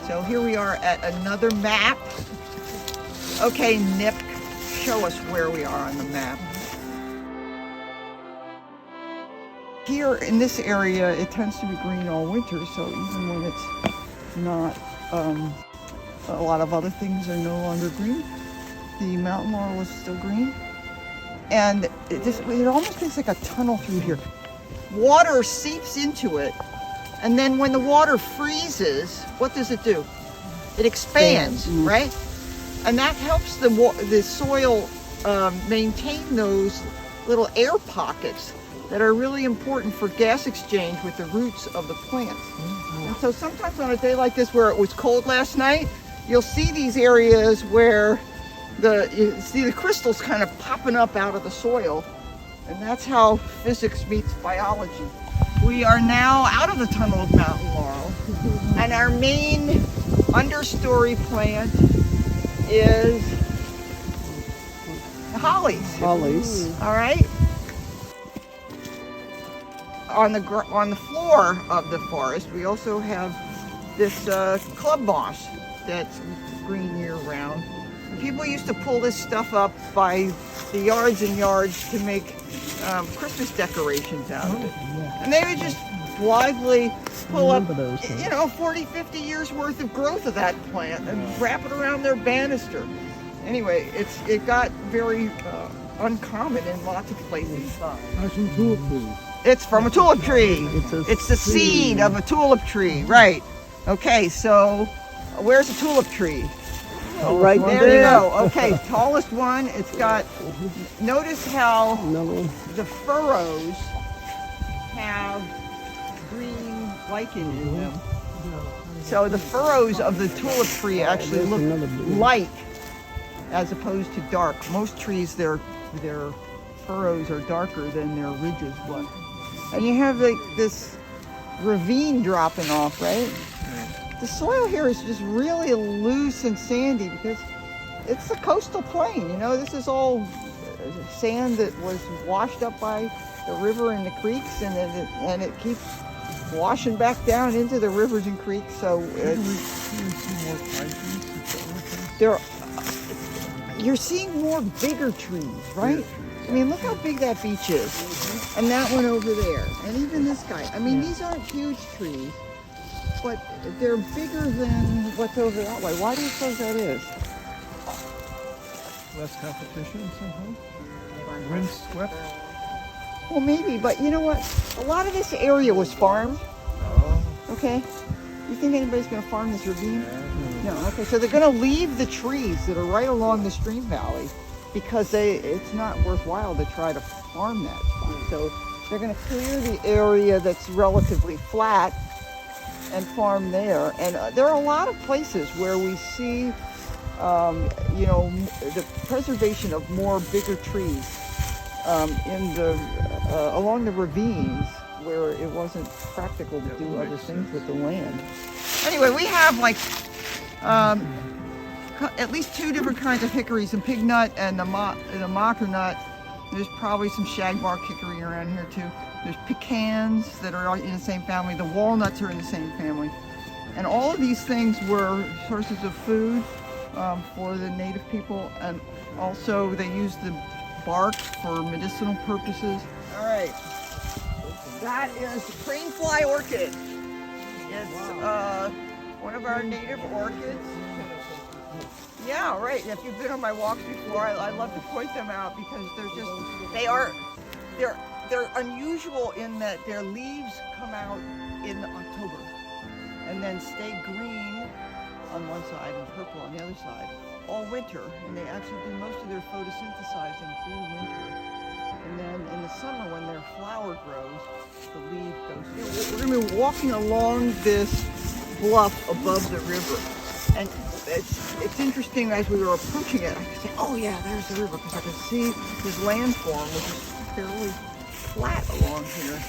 So here we are at another map. Okay, Nip, show us where we are on the map. Here in this area, it tends to be green all winter, so even when it's not, a lot of other things are no longer green, the mountain laurel is still green. And it almost makes like a tunnel through here. Water seeps into it, and then when the water freezes, what does it do? It expands, right? And that helps the soil maintain those little air pockets that are really important for gas exchange with the roots of the plants. And so sometimes on a day like this where it was cold last night, you'll see these areas where you see the crystals kind of popping up out of the soil. And that's how physics meets biology. We are now out of the tunnel of mountain laurel, and our main understory plant is hollies. Hollies. All right. On the floor of the forest, we also have this club moss that's green year round. People used to pull this stuff up by the yards and yards to make Christmas decorations out of it. And they would just blithely pull up, 40, 50 years worth of growth of that plant and wrap it around their banister. Anyway, it got very uncommon in lots of places. It's from a tulip tree. It's the seed of a tulip tree, right? Okay, so where's a tulip tree? Oh, right there you go. Okay, tallest one. It's got, notice how the furrows have green lichen in them. So the furrows of the tulip tree actually look light as opposed to dark. Most trees, their furrows are darker than their ridges look. And you have like this ravine dropping off, right? The soil here is just really loose and sandy because it's a coastal plain. This is all sand that was washed up by the river and the creeks, and it keeps washing back down into the rivers and creeks. So you're seeing more bigger trees, right? I mean, look how big that beech is, and that one over there, and even this guy. I mean, these aren't huge trees, but they're bigger than what's over that way. Why do you suppose that is? Less competition somehow? Wind swept? Well, maybe, but you know what? A lot of this area was farmed. Okay? You think anybody's going to farm this ravine? No. Okay, so they're going to leave the trees that are right along the stream valley because it's not worthwhile to try to farm that spot. So they're going to clear the area that's relatively flat and farm there. And there are a lot of places where we see, the preservation of more bigger trees along the ravines where it wasn't practical to do other things with the land. Anyway, we have at least two different kinds of hickories, and pig nut and the mocker nut. There's probably some shagbark hickory around here too. There's pecans that are in the same family. The walnuts are in the same family. And all of these things were sources of food for the native people, and also they used the bark for medicinal purposes. All right, that is the crane fly orchid. It's one of our native orchids. Yeah, right. If you've been on my walks before, I love to point them out because they're unusual in that their leaves come out in October and then stay green on one side and purple on the other side all winter, and they actually do most of their photosynthesizing through winter. And then in the summer when their flower grows, the leaf goes. We're going to be walking along this bluff above the river, and it's interesting. As we were approaching it, I could say, oh yeah, there's the river, because I could see this landform which is fairly flat along here.